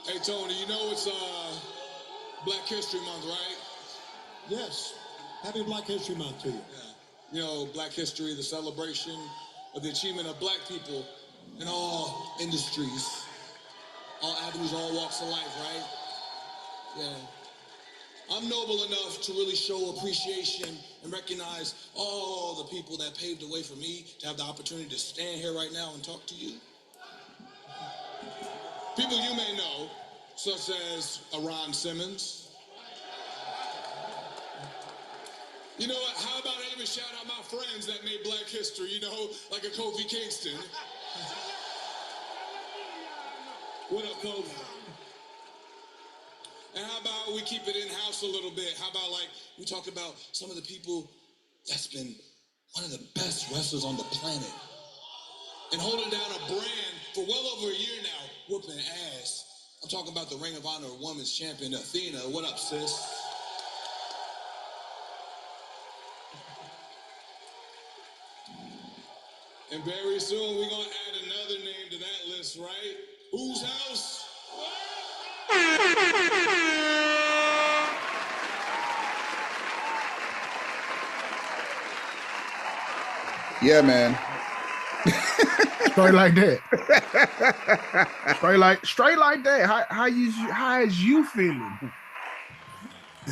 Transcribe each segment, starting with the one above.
Hey, Tony, you know it's Black History Month, right? Yes. Happy Black History Month to you. Yeah. You know, Black History, the celebration of the achievement of Black people in all industries, all avenues, all walks of life, right? Yeah. I'm noble enough to really show appreciation and recognize all the people that paved the way for me to have the opportunity to stand here right now and talk to you. People you may know, such as Ron Simmons. You know what? How about I even shout out my friends that made Black history, you know, like a Kofi Kingston. What up, Kofi? And how about we keep it in-house a little bit? How about, like, we talk about some of the people that's been one of the best wrestlers on the planet and holding down a brand for well over a year now, whooping ass. I'm talking about the Ring of Honor Women's Champion, Athena. What up, sis? And very soon, we're going to add another name to that list, right? Whose house? Yeah, man. Straight like that. straight like that. How is you feeling?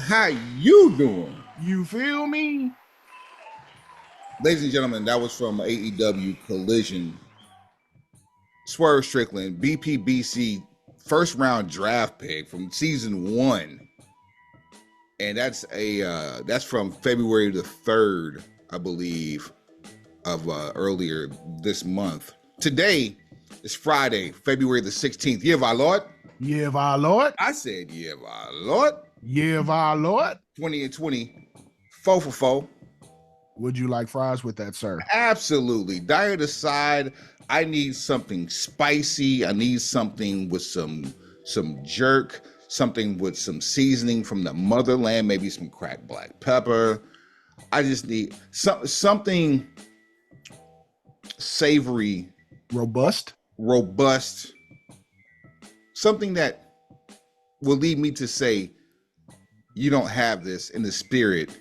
How you doing? You feel me? Ladies and gentlemen, that was from AEW Collision. Swerve Strickland, BPBC first round draft pick from season 1. And that's from February the 3rd, I believe, of earlier this month. Today is Friday, February the 16th. Year of our Lord. Year of our Lord. I said year of our Lord. Year of our Lord. 20 and 20. 4 for 4. Would you like fries with that, sir? Absolutely. Diet aside, I need something spicy. I need something with some jerk, something with some seasoning from the motherland, maybe some cracked black pepper. I just need something savory, robust, something that will lead me to say, you don't have this in the spirit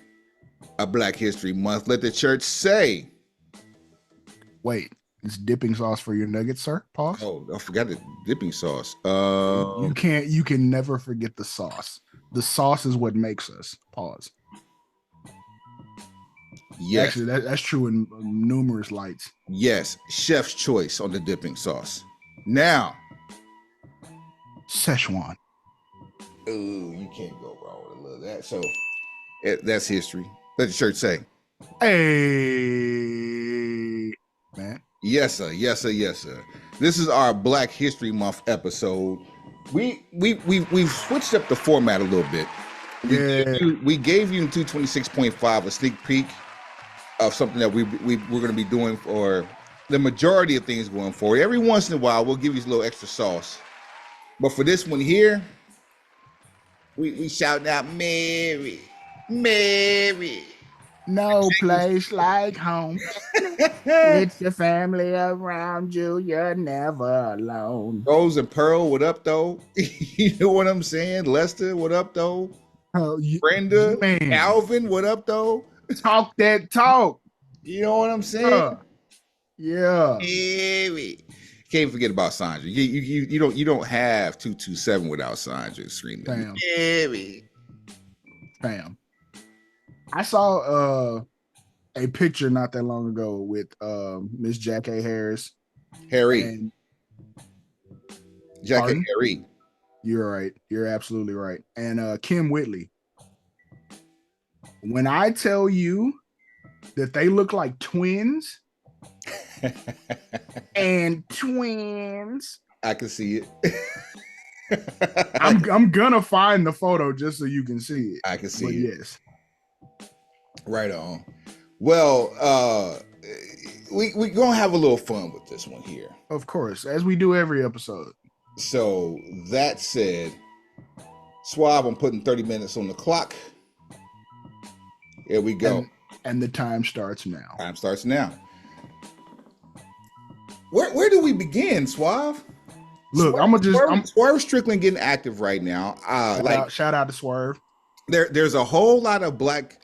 of Black History Month. Let the church say. Wait, it's dipping sauce for your nuggets, sir? Pause. Oh, I forgot the dipping sauce. You can never forget the sauce. The sauce is what makes us. Pause. Yes. Actually, that's true in numerous lights. Yes, chef's choice on the dipping sauce. Now, Szechuan. Ooh, you can't go wrong with a little of that. So that's history. Let the church say. Hey, man. Yes, sir. Yes, sir. Yes, sir. This is our Black History Month episode. We've switched up the format a little bit. We gave you in 226.5 a sneak peek of something that we're going to be doing for the majority of things going forward. Every once in a while, we'll give you a little extra sauce. But for this one here, we shouting out Mary, Mary. No place like home. It's your family around you. You're never alone. Rose and Pearl, what up, though? You know what I'm saying? Lester, what up, though? Brenda, man. Alvin, what up, though? Talk that talk. You know what I'm saying? Yeah. Mary. Can't forget about Sandra. You don't have 227 without Sandra screaming. Damn. Mary. Damn. I saw a picture not that long ago with Miss Jackie Harris. Harry. Jackie Harry. You're right. You're absolutely right. And Kim Whitley. When I tell you that they look like twins and twins, I can see it. I'm gonna find the photo just so you can see it. I can see it. Yes. Right on. Well, we're gonna have a little fun with this one here. Of course, as we do every episode. So that said, Suave, I'm putting 30 minutes on the clock. Here we go. And the time starts now. Time starts now. Where do we begin, Suave? Look, I'm gonna just Swerve Strickland getting active right now. Shout out to Swerve. There's a whole lot of black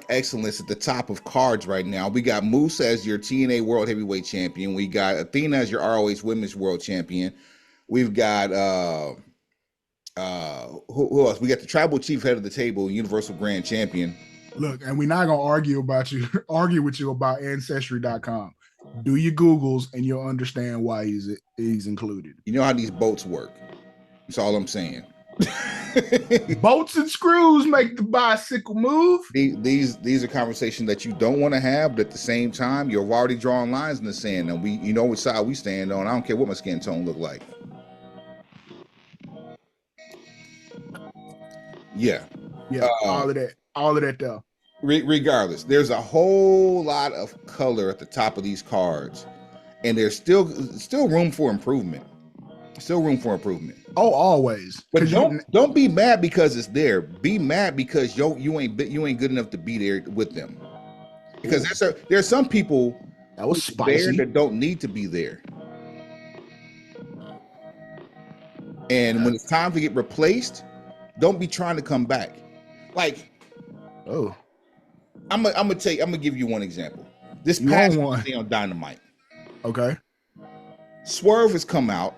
excellence at the top of cards right now. We got Moose as your TNA World Heavyweight Champion. We got Athena as your ROH Women's World Champion. We've got who else? We got the Tribal Chief Head of the Table, Universal Grand Champion. Look, and we're not gonna argue with you about Ancestry.com. Do your Googles and you'll understand why he's included. You know how these boats work. That's all I'm saying. Bolts and screws make the bicycle move. These are conversations that you don't want to have, but at the same time, you're already drawing lines in the sand, and you know which side we stand on. I don't care what my skin tone look like. Yeah. All of that though. Regardless, there's a whole lot of color at the top of these cards, and there's still room for improvement. Still room for improvement. Oh, always. But don't be mad because it's there. Be mad because you ain't good enough to be there with them. Because there's some people that was spicy that don't need to be there. And when it's time to get replaced, don't be trying to come back. Like, oh, I'm gonna give you one example. This past Wednesday on Dynamite. Okay. Swerve has come out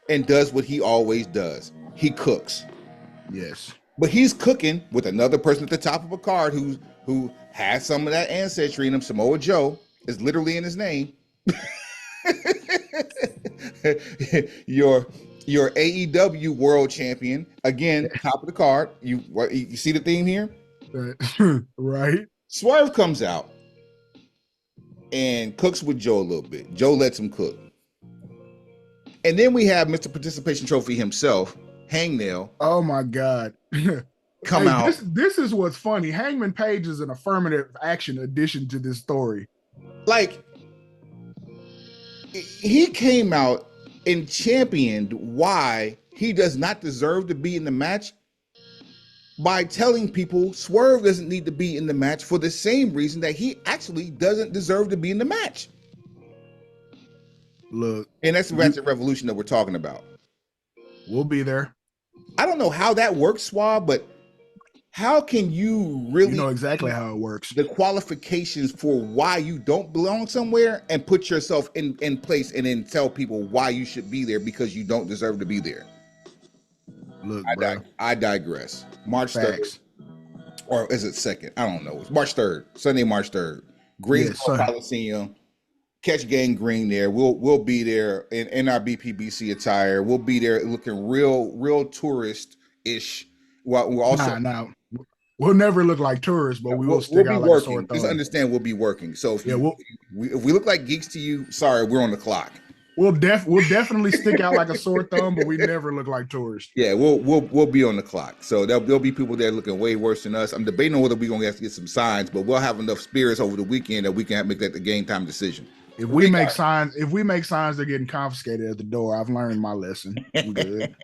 and does what he always does. He cooks. Yes. But he's cooking with another person at the top of a card who has some of that ancestry in him. Samoa Joe is literally in his name. Your AEW World Champion, again, top of the card. You see the theme here? Right. Swerve comes out and cooks with Joe a little bit. Joe lets him cook. And then we have Mr. Participation Trophy himself, Hangnail. Oh my God. Come out. This is what's funny. Hangman Page is an affirmative action addition to this story. Like, he came out and championed why he does not deserve to be in the match by telling people Swerve doesn't need to be in the match for the same reason that he actually doesn't deserve to be in the match. Look, and that's the Ratchet Revolution that we're talking about. We'll be there. I don't know how that works, Swab, but how can you really know exactly how it works? The qualifications for why you don't belong somewhere and put yourself in place and then tell people why you should be there because you don't deserve to be there. Look, I digress. March 3rd. Or is it 2nd? I don't know. It's March 3rd. Sunday, March 3rd. Greensboro Coliseum. Catch Gang Green there. We'll be there in our BPBC attire. We'll be there looking real tourist-ish. We're also we'll never look like tourists, but we will stick out like a sore thumb. Just understand we'll be working. So if we look like geeks to you, sorry, we're on the clock. We'll definitely stick out like a sore thumb, but we never look like tourists. Yeah, we'll be on the clock. So there'll be people there looking way worse than us. I'm debating on whether we're gonna have to get some signs, but we'll have enough spirits over the weekend that we can make that the game time decision. If we make signs, they're getting confiscated at the door. I've learned my lesson. I'm good.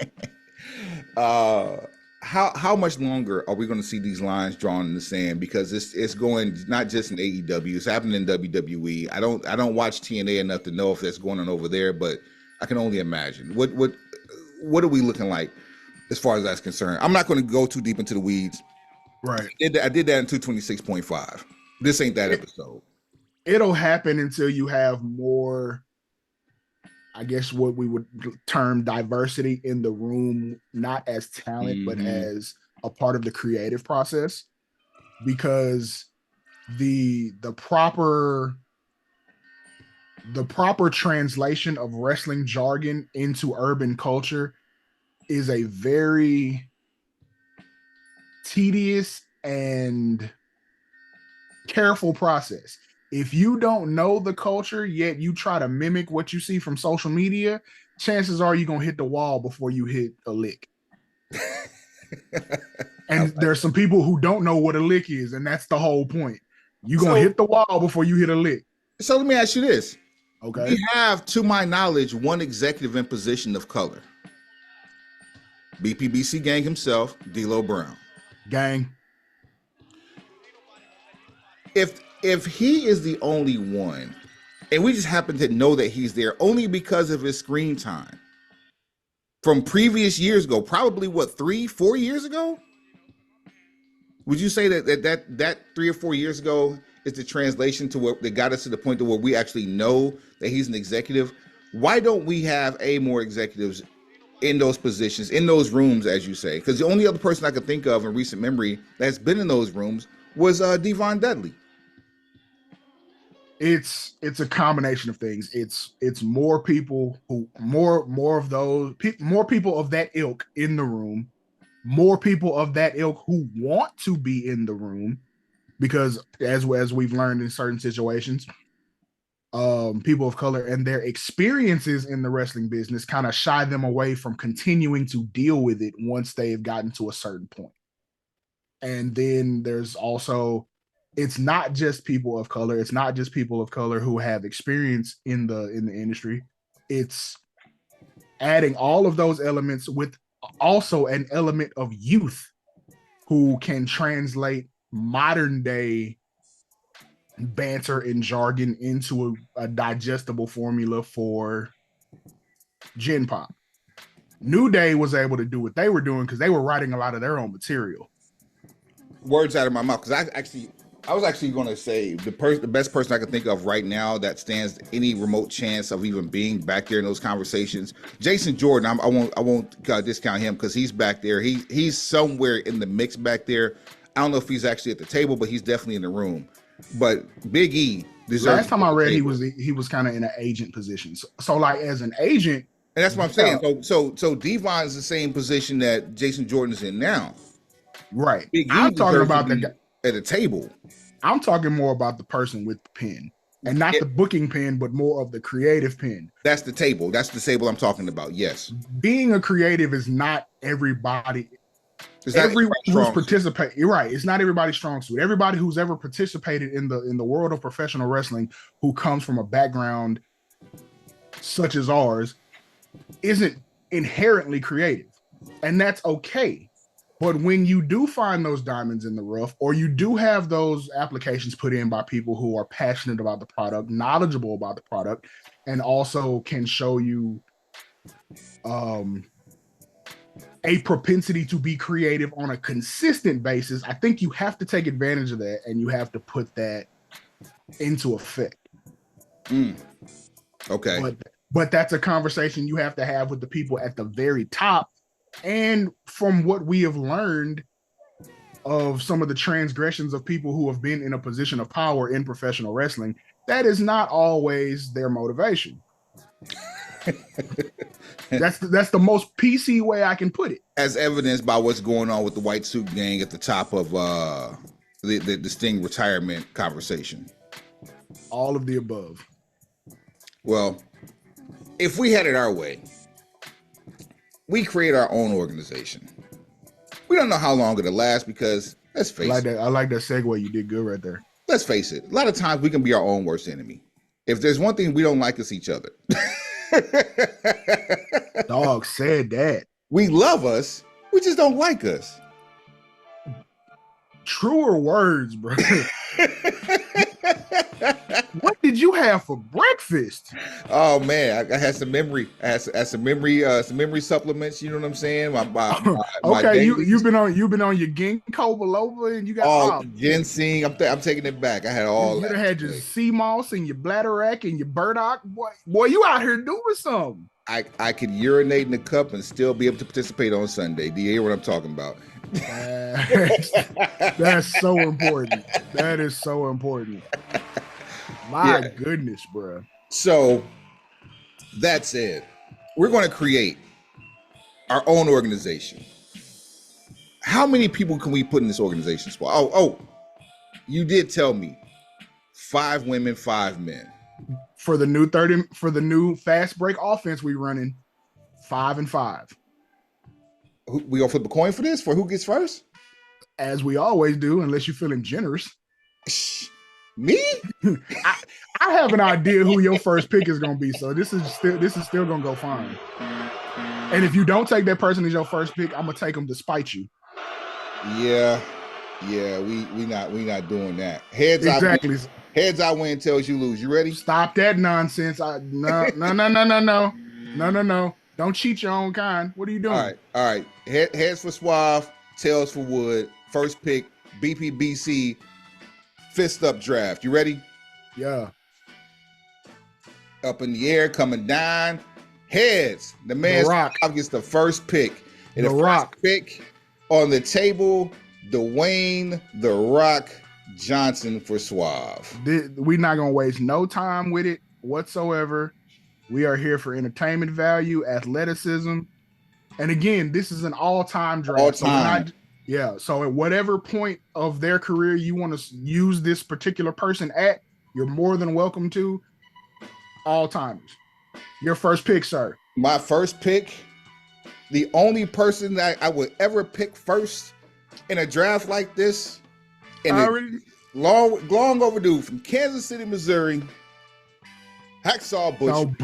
How much longer are we going to see these lines drawn in the sand? Because it's going not just in AEW, it's happening in WWE. I don't watch TNA enough to know if that's going on over there, but I can only imagine. What are we looking like as far as that's concerned? I'm not going to go too deep into the weeds. Right. I did that in 226.5. This ain't that episode. It'll happen until you have more, I guess what we would term diversity in the room, not as talent, but as a part of the creative process, because the proper translation of wrestling jargon into urban culture is a very tedious and careful process. If you don't know the culture, yet you try to mimic what you see from social media, chances are you're going to hit the wall before you hit a lick. And there's some people who don't know what a lick is, and that's the whole point. You're going to hit the wall before you hit a lick. So let me ask you this. Okay. We have, to my knowledge, one executive in position of color. BPBC Gang himself, D'Lo Brown. Gang. If he is the only one, and we just happen to know that he's there only because of his screen time, from previous years ago, probably what, 3-4 years ago? Would you say that 3 or 4 years ago is the translation to what that got us to the point to where we actually know that he's an executive? Why don't we have more executives in those positions, in those rooms, as you say? Because the only other person I could think of in recent memory that's been in those rooms was Devon Dudley. It's a combination of things. It's more people who more people of that ilk in the room, more people of that ilk who want to be in the room, because as we've learned in certain situations, people of color and their experiences in the wrestling business kind of shy them away from continuing to deal with it once they've gotten to a certain point. And then there's also, it's not just people of color. It's not just people of color who have experience in the industry. It's adding all of those elements with also an element of youth who can translate modern day banter and jargon into a digestible formula for Gen Pop. New Day was able to do what they were doing because they were writing a lot of their own material. Words out of my mouth, because I was actually going to say the best person I can think of right now that stands any remote chance of even being back there in those conversations, Jason Jordan. I won't discount him because he's back there. He's somewhere in the mix back there. I don't know if he's actually at the table, but he's definitely in the room. But Big E deserves. Last time I read, he was kind of in an agent position. So like as an agent, and that's what I'm saying. So Devon is the same position that Jason Jordan is in now. Right. Big E I'm talking about the guy at the table. I'm talking more about the person with the pen, and not the booking pen, but more of the creative pen. That's the table. That's the table I'm talking about. Yes. Being a creative is not everybody. Everyone who's participating, you're right. It's not everybody's strong suit. Everybody who's ever participated in the world of professional wrestling, who comes from a background such as ours, isn't inherently creative, and that's okay. But when you do find those diamonds in the rough, or you do have those applications put in by people who are passionate about the product, knowledgeable about the product, and also can show you a propensity to be creative on a consistent basis, I think you have to take advantage of that, and you have to put that into effect. Okay. But that's a conversation you have to have with the people at the very top. And from what we have learned of some of the transgressions of people who have been in a position of power in professional wrestling, that is not always their motivation. That's the most PC way I can put it. As evidenced by what's going on with the White Suit Gang at the top of the Sting retirement conversation. All of the above. Well, if we had it our way, we create our own organization. We don't know how long it'll last because, let's face it. I like that segue. You did good right there. Let's face it. A lot of times we can be our own worst enemy. If there's one thing we don't like, it's each other. Dog said that. We love us. We just don't like us. Truer words, bro. What did you have for breakfast? Oh man, I had some memory. I had some memory supplements. You know what I'm saying? Okay, you've been on your ginkgo biloba, and you got ginseng. I'm taking it back. I had all. You had your sea moss and your bladderwrack and your burdock. Boy, you out here doing something. I could urinate in the cup and still be able to participate on Sunday. Do you hear what I'm talking about? That's so important. That is so important. My goodness, bro. So that said, we're going to create our own organization. How many people can we put in this organization? Oh, you did tell me 5 women, 5 men. For the new fast break offense we running, 5 and 5. We gonna flip a coin for this? For who gets first? As we always do, unless you're feeling generous. Me? I have an idea who your first pick is gonna be, so this is still gonna go fine. And if you don't take that person as your first pick, I'm gonna take them to spite you. Yeah, we not doing that. Heads exactly. Heads I win, tails you lose. You ready? Stop that nonsense. No. Don't cheat your own kind. What are you doing? All right. Heads for Suave, tails for Wood. First pick, BPBC fist up draft. You ready? Yeah. Up in the air, coming down. Heads. The man Rock gets the first pick. And The the Rock first pick on the table, Dwayne The Rock Johnson for Suave. We're not gonna waste no time with it whatsoever. We are here for entertainment value, athleticism, and again, this is an all-time draft. All time. So at whatever point of their career you want to use this particular person at, you're more than welcome to. All timers. Your first pick, sir. My first pick, the only person that I would ever pick first in a draft like this, and long overdue, from Kansas City, Missouri, Hacksaw Butcher.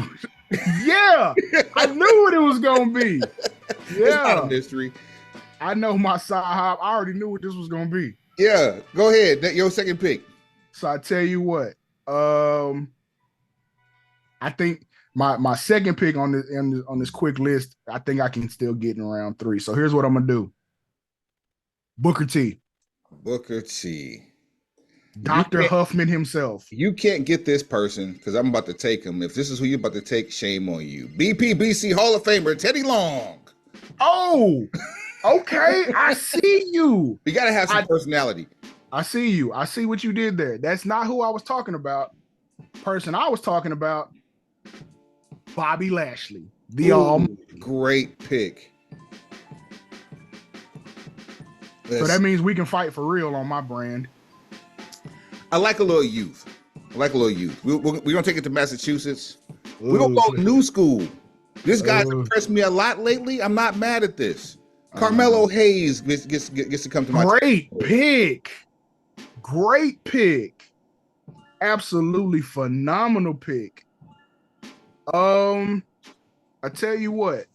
Yeah, I knew what it was gonna be. Yeah, it's not a mystery. I know my side hop. I already knew what this was gonna be. Yeah, go ahead. Your second pick. So I tell you what, I think my second pick on this quick list, I think I can still get in round 3. So here's what I'm gonna do. Booker T. Booker T. Dr. Huffman himself. You can't get this person because I'm about to take him. If this is who you're about to take, shame on you. BPBC Hall of Famer Teddy Long. Oh, okay. I see you. You got to have some personality. I see you. I see what you did there. That's not who I was talking about. Person I was talking about, Bobby Lashley. Great pick. So that means we can fight for real on my brand. I like a little youth. We're going to take it to Massachusetts. We're going to go new school. This guy's impressed me a lot lately. I'm not mad at this. Carmelo Hayes gets to come to my Great pick. Absolutely phenomenal pick. I tell you what.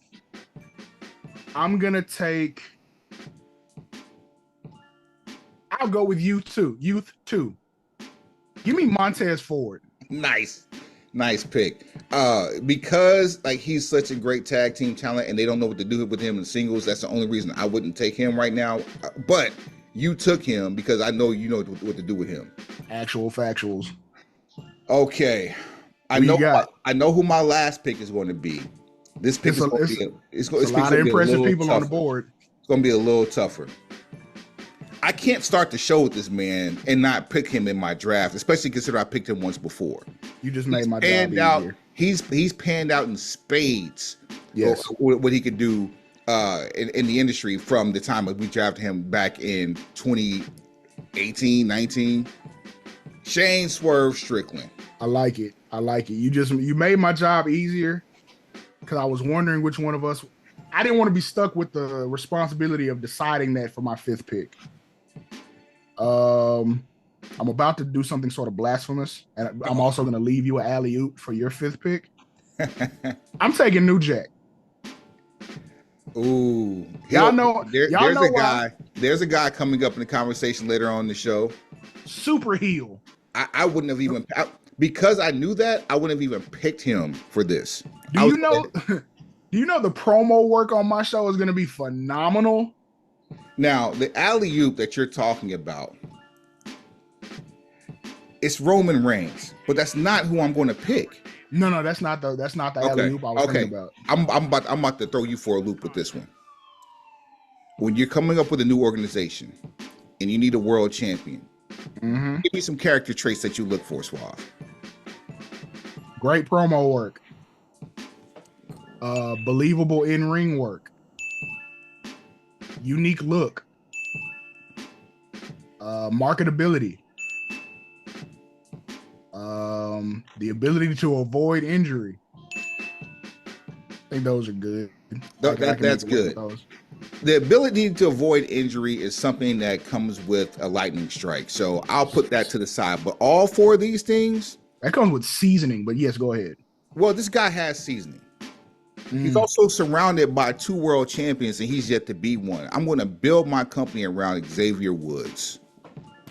I'm going to take... I'll go with youth two. Give me Montez Ford. Nice pick. Because like he's such a great tag team talent and they don't know what to do with him in singles. That's the only reason I wouldn't take him right now. But you took him because I know you know what to do with him. Actual factuals. Okay. I know who my last pick is going to be. This pick is going to be a lot of impressive people on the board. It's going to be a little tougher. I can't start the show with this man and not pick him in my draft, especially considering I picked him once before. You just made my job easier. He's panned out in spades. Yes, what he could do in the industry from the time we drafted him back in 2018, 19. Shane Swerve Strickland. I like it. You made my job easier because I was wondering which one of us. I didn't want to be stuck with the responsibility of deciding that for my 5th pick. I'm about to do something sort of blasphemous, and I'm also going to leave you an alley-oop for your 5th pick. I'm taking New Jack. Ooh, there's a guy coming up in the conversation later on in the show. Super heel. I wouldn't have even because I knew that I wouldn't have even picked him for this. Do you know the promo work on my show is going to be phenomenal? Now, the alley-oop that you're talking about, it's Roman Reigns, but that's not who I'm going to pick. No, that's not the alley-oop I was thinking about. I'm about to throw you for a loop with this one. When you're coming up with a new organization and you need a world champion, give me some character traits that you look for, Suave. Great promo work. Believable in-ring work. Unique look. Marketability. The ability to avoid injury. I think those are good. That's good. The ability to avoid injury is something that comes with a lightning strike. So I'll put that to the side. But all 4 of these things, that comes with seasoning. But yes, go ahead. Well, this guy has seasoning. He's also surrounded by 2 world champions, and he's yet to be one. I'm going to build my company around Xavier Woods.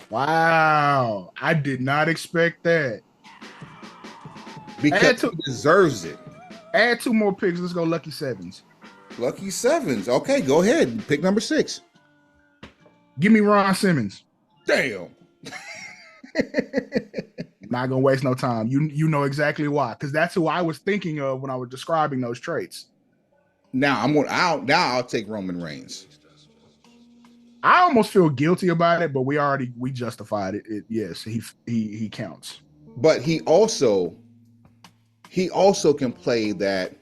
Wow. I did not expect that. Because he deserves it. Add 2 more picks. Let's go lucky sevens. Lucky sevens. Okay, go ahead. Pick number 6. Give me Ron Simmons. Damn. Not gonna waste no time. You know exactly why, because that's who I was thinking of when I was describing those traits. Now I'll take Roman Reigns. I almost feel guilty about it, but we justified it. Yes, he counts. But he also can play that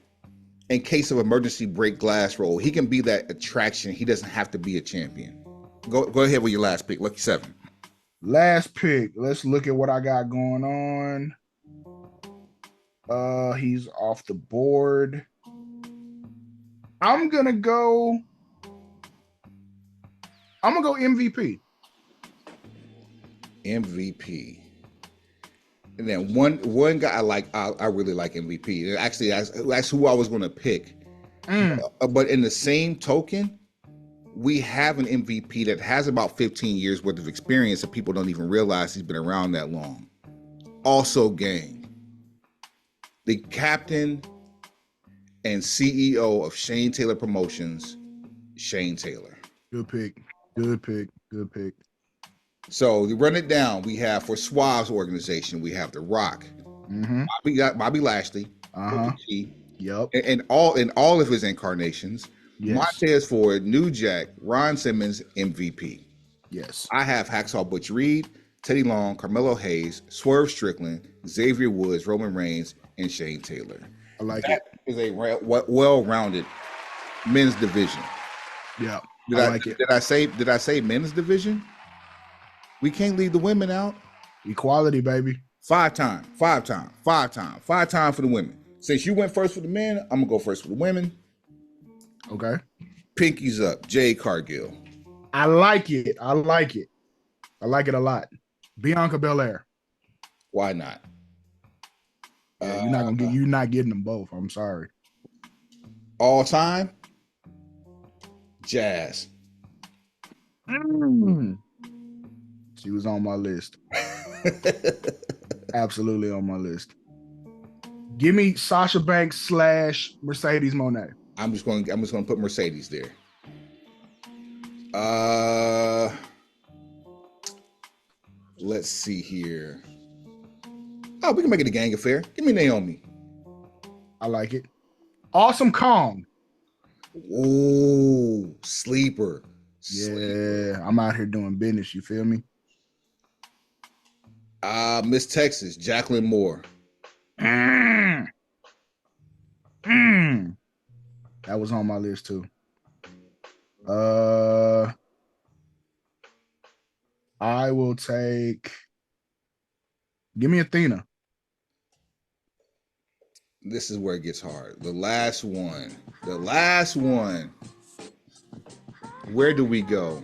in case of emergency break glass role. He can be that attraction. He doesn't have to be a champion. Go ahead with your last pick, lucky 7. Last pick. Let's look at what I got going on. He's off the board. I'm gonna go MVP. MVP. And then one guy I really like MVP. Actually, that's who I was going to pick. But in the same token, we have an MVP that has about 15 years worth of experience that people don't even realize he's been around that long. Also, gang, the captain and CEO of Shane Taylor Promotions, Shane Taylor. Good pick. So to run it down, we have for Suave's organization, we have The Rock, Bobby Lashley, yep, and all of his incarnations. Yes. Montez Ford, New Jack, Ron Simmons, MVP. Yes. I have Hacksaw Butch Reed, Teddy Long, Carmelo Hayes, Swerve Strickland, Xavier Woods, Roman Reigns, and Shane Taylor. I like that it. Is a well-rounded men's division. Yeah, I like it. Did I say men's division? We can't leave the women out. Equality, baby. 5 times for the women. Since you went first for the men, I'm gonna go first for the women. Okay. Pinkies up, Jade Cargill. I like it a lot. Bianca Belair. Why not? Yeah, you're not getting them both. I'm sorry. All time, Jazz. She was on my list. Absolutely on my list. Give me Sasha Banks / Mercedes Moné. I'm just going to put Mercedes there. Let's see here. Oh, we can make it a gang affair. Give me Naomi. I like it. Awesome Kong. Ooh, sleeper. Yeah, I'm out here doing business. You feel me? Miss Texas, Jacqueline Moore. That was on my list too. I will take. Give me Athena. This is where it gets hard. The last one. Where do we go?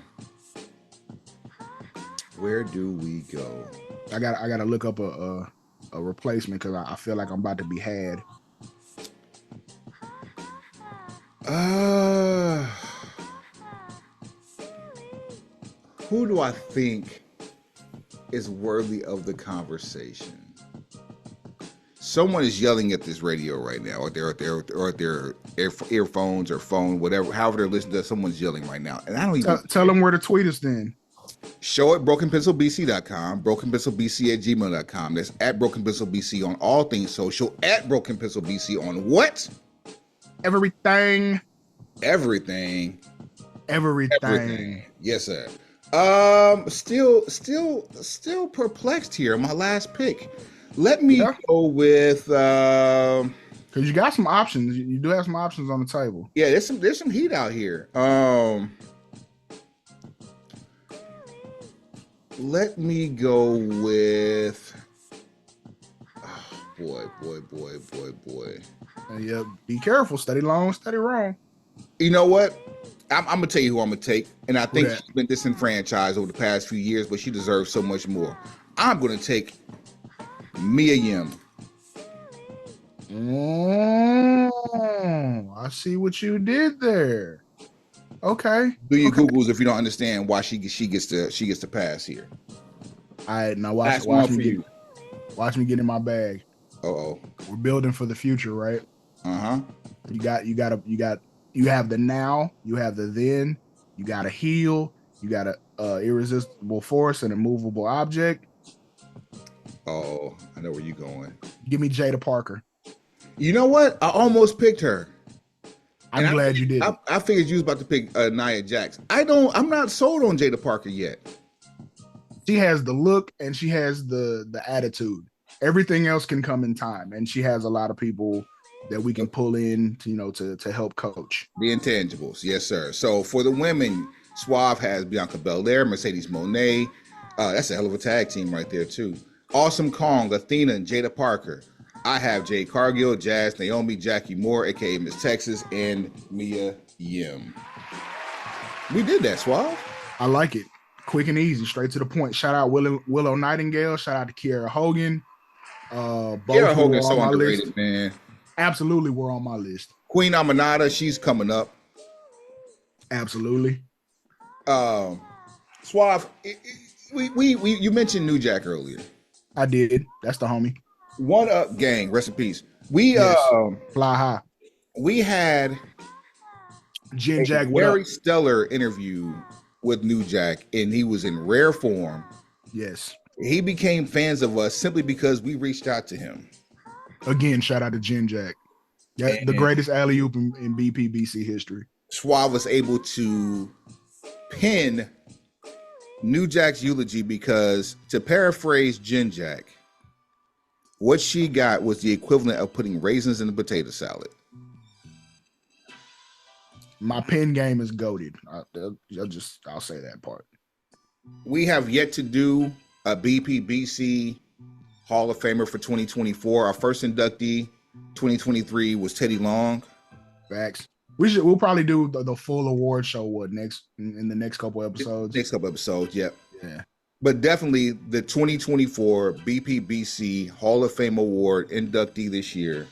I gotta look up a replacement because I feel like I'm about to be had. Who do I think is worthy of the conversation? Someone is yelling at this radio right now, or at their earphones or phone, whatever. However they're listening to, someone's yelling right now, and I don't even tell them where to tweet us then. Show at brokenpencilbc.com, brokenpencilbc@gmail.com. That's at brokenpencilbc on all things social. At brokenpencilbc on what? Everything. Yes, sir. Still perplexed here. My last pick. Let me go with because you got some options. You do have some options on the table. Yeah, there's some heat out here. Let me go with boy. Yeah, be careful. Steady long, steady wrong. You know what? I'm gonna tell you who I'm gonna take, and I think she's been disenfranchised over the past few years, but she deserves so much more. I'm gonna take Mia Yim. I see what you did there. Okay. Do your Googles if you don't understand why she gets to pass here. All right, now watch me get in my bag. Uh-oh. We're building for the future, right? Uh-huh. You have the now, you have the then, you got a heel, you got a irresistible force and a movable object. Oh, I know where you're going. Give me Jada Parker. You know what? I almost picked her. I'm glad you did. I figured you was about to pick Nia Jax. I'm not sold on Jada Parker yet. She has the look and she has the attitude. Everything else can come in time, and she has a lot of people that we can pull in to help coach. The intangibles, yes, sir. So for the women, Suave has Bianca Belair, Mercedes Moné. That's a hell of a tag team right there too. Awesome Kong, Athena, and Jada Parker. I have Jade Cargill, Jazz, Naomi, Jackie Moore, aka Miss Texas, and Mia Yim. We did that, Suave. I like it. Quick and easy, straight to the point. Shout out Willow Nightingale. Shout out to Kiera Hogan. Kiera Hogan's so underrated, list. Man. Absolutely, we're on my list. Queen Amanada, she's coming up. Absolutely. Suave, you mentioned New Jack earlier. I did. That's the homie. One Up Gang, rest in peace. Fly high. We had Jen Jack very stellar interview with New Jack, and he was in rare form. Yes. He became fans of us simply because we reached out to him. Again, shout out to Jen Jack. Yeah, the greatest alley-oop in BPBC history. Suave was able to pin New Jack's eulogy because, to paraphrase Jen Jack, what she got was the equivalent of putting raisins in a potato salad. My pen game is goated. I'll say that part. We have yet to do a BPBC Hall of Famer for 2024. Our first inductee, 2023, was Teddy Long. Facts. We'll probably do the full award show in the next couple episodes. Yep. Yeah. But definitely the 2024 BPBC Hall of Fame Award inductee this year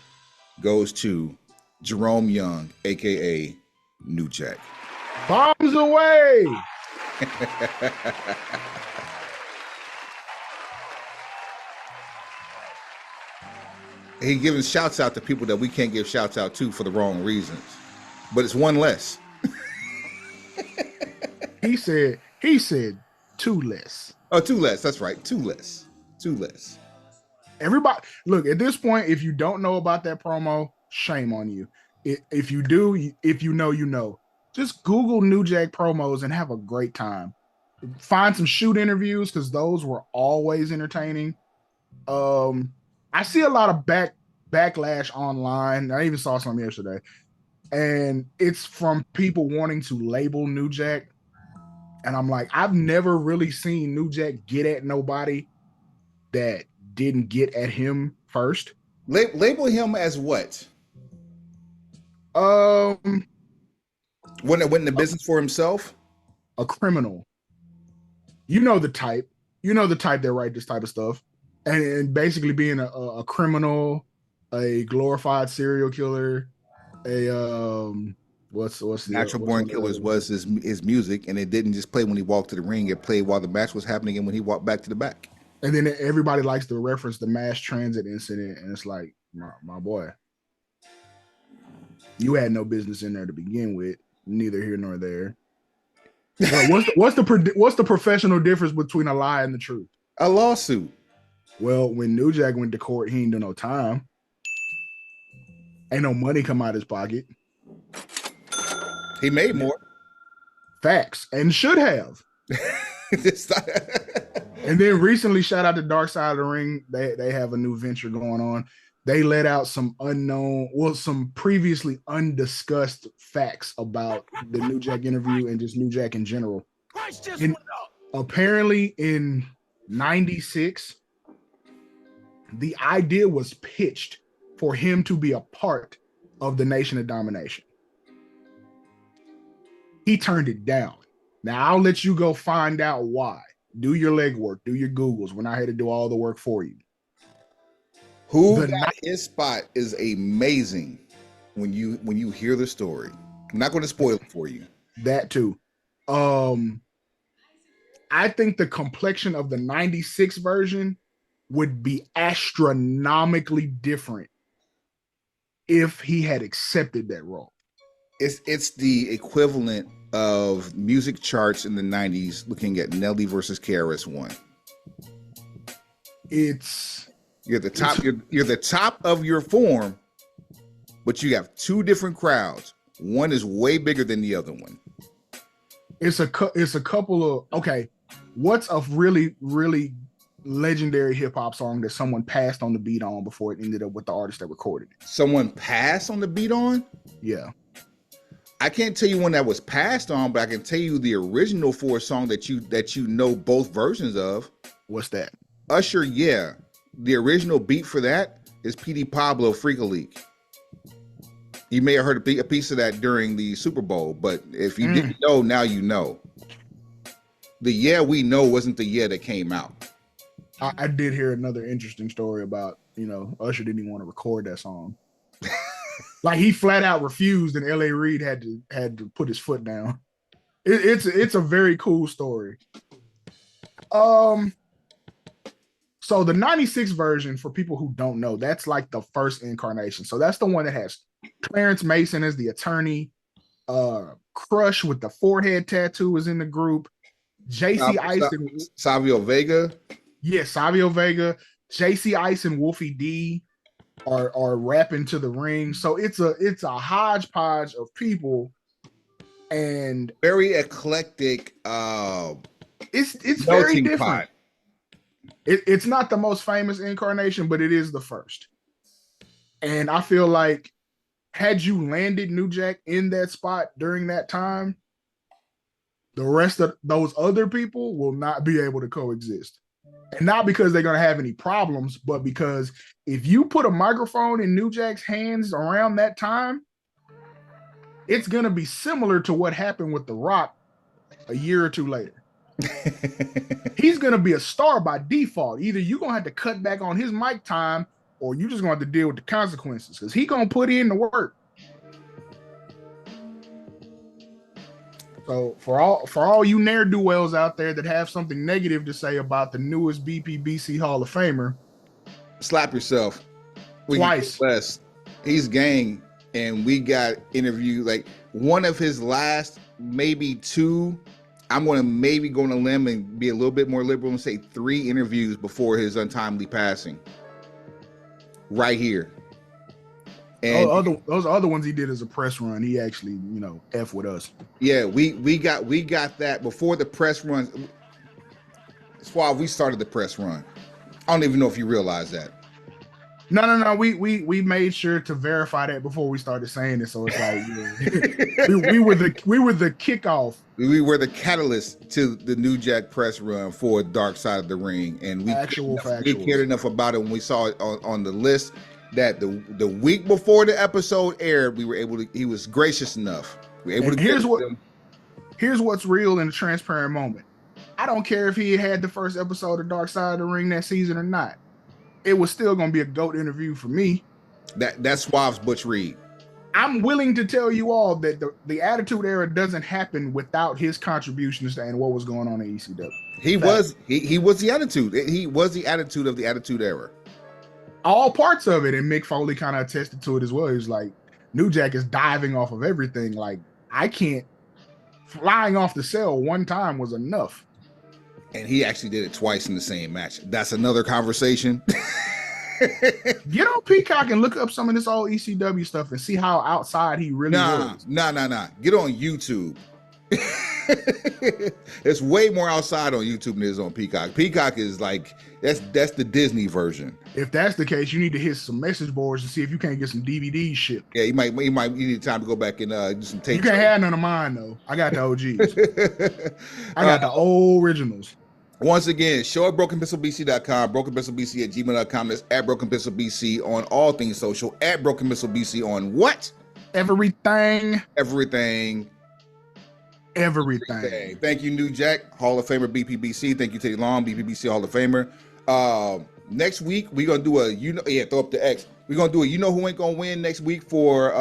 goes to Jerome Young, aka New Jack. Bombs away. He giving shouts out to people that we can't give shouts out to for the wrong reasons. But it's one less. He said two less. Oh, two less. That's right. Two less. Everybody, look, at this point, if you don't know about that promo, shame on you. If you do, if you know. Just Google New Jack promos and have a great time. Find some shoot interviews because those were always entertaining. I see a lot of backlash online. I even saw some yesterday. And it's from people wanting to label New Jack. And I'm like, I've never really seen New Jack get at nobody that didn't get at him first. Label him as what? When it went in the business for himself? A criminal. You know the type. That write this type of stuff. And basically being a criminal, a glorified serial killer, what's the Natural Born Killers was his music, and it didn't just play when he walked to the ring. It played while the match was happening and when he walked back to the back. And then everybody likes to reference the mass transit incident, and it's like, my boy, you had no business in there to begin with. Neither here nor there. What's the professional difference between a lie and the truth? A lawsuit. Well, when New Jack went to court, he ain't do no time. Ain't no money come out of his pocket. He made more. Facts. And should have. And then recently, shout out to Dark Side of the Ring. They have a new venture going on. They let out some previously undiscussed facts about the New Jack interview and just New Jack in general. Apparently in 96, the idea was pitched for him to be a part of the Nation of Domination. He turned it down. Now I'll let you go find out why. Do your legwork, do your Googles. We're not here to do all the work for you. Who got his spot is amazing when you hear the story. I'm not going to spoil it for you. That too. I think the complexion of the 96 version would be astronomically different if he had accepted that role. It's the equivalent of music charts in the 90s looking at Nelly versus KRS-One. You're the top of your form, but you have two different crowds. One is way bigger than the other one. It's a couple of, okay, what's a really, really legendary hip hop song that someone passed on the beat on before it ended up with the artist that recorded it? Someone passed on the beat on? Yeah. I can't tell you one that was passed on, but I can tell you the original for a song that you know both versions of. What's that? Usher, yeah. The original beat for that is PD Pablo Freak a Leak. You may have heard a piece of that during the Super Bowl, but if you didn't know, now you know. The Yeah We Know wasn't the yeah that came out. I did hear another interesting story about, Usher didn't even want to record that song. Like he flat out refused, and L.A. Reid had to put his foot down. It's a very cool story. So the 96 version, for people who don't know, that's like the first incarnation. So that's the one that has Clarence Mason as the attorney. Crush with the forehead tattoo is in the group. JC Ice and Savio Vega. Yeah, Savio Vega. JC Ice and Wolfie D are rapping to the ring. So it's a hodgepodge of people and very eclectic. It's very different. Pot. It's not the most famous incarnation, but it is the first. And I feel like had you landed New Jack in that spot during that time, the rest of those other people will not be able to coexist. And not because they're going to have any problems, but because if you put a microphone in New Jack's hands around that time, it's going to be similar to what happened with The Rock a year or two later. He's going to be a star by default. Either you're going to have to cut back on his mic time or you're just going to have to deal with the consequences because he's going to put in the work. So for all you ne'er-do-wells out there that have something negative to say about the newest BPBC Hall of Famer, slap yourself. Twice. He's gang, and we got interviewed like one of his last, maybe two. I'm going to maybe go on a limb and be a little bit more liberal and say 3 interviews before his untimely passing. Right here. And those other ones he did as a press run, he actually, F with us. Yeah, we got that before the press run. That's why we started the press run. I don't even know if you realize that. No. We made sure to verify that before we started saying it. So it's like we were the kickoff. We were the catalyst to the New Jack press run for Dark Side of the Ring, and we cared enough about it when we saw it on the list that the week before the episode aired, we were able to. He was gracious enough. We were able to. Here's what's real in a transparent moment. I don't care if he had the first episode of Dark Side of the Ring that season or not. It was still going to be a GOAT interview for me. That's Suave's Butch Reed. I'm willing to tell you all that the Attitude Era doesn't happen without his contributions and what was going on in ECW. He was the attitude. He was the attitude of the Attitude Era. All parts of it, and Mick Foley kind of attested to it as well. He was like, New Jack is diving off of everything. Like, I can't. Flying off the cell one time was enough. And he actually did it twice in the same match. That's another conversation. Get on Peacock and look up some of this old ECW stuff and see how outside he really was. Nah. Get on YouTube. It's way more outside on YouTube than it is on Peacock. Peacock is like that's the Disney version. If that's the case, you need to hit some message boards to see if you can't get some DVDs shipped. Yeah, you need time to go back and do some tape. You can't have none of mine though. I got the OGs. I got the old originals. Once again, show at brokenpistolbc.com, brokenpistolbc@gmail.com. That's at brokenpistolbc on all things social. At brokenpistolbc on what? Everything. Thank you, New Jack, Hall of Famer BPBC. Thank you, Teddy Long, BPBC Hall of Famer. Next week we're gonna do throw up the X. We're gonna do who ain't gonna win next week for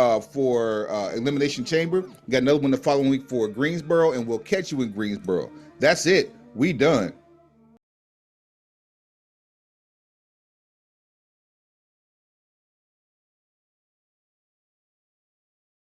Elimination Chamber. We got another one the following week for Greensboro, and we'll catch you in Greensboro. That's it. We done.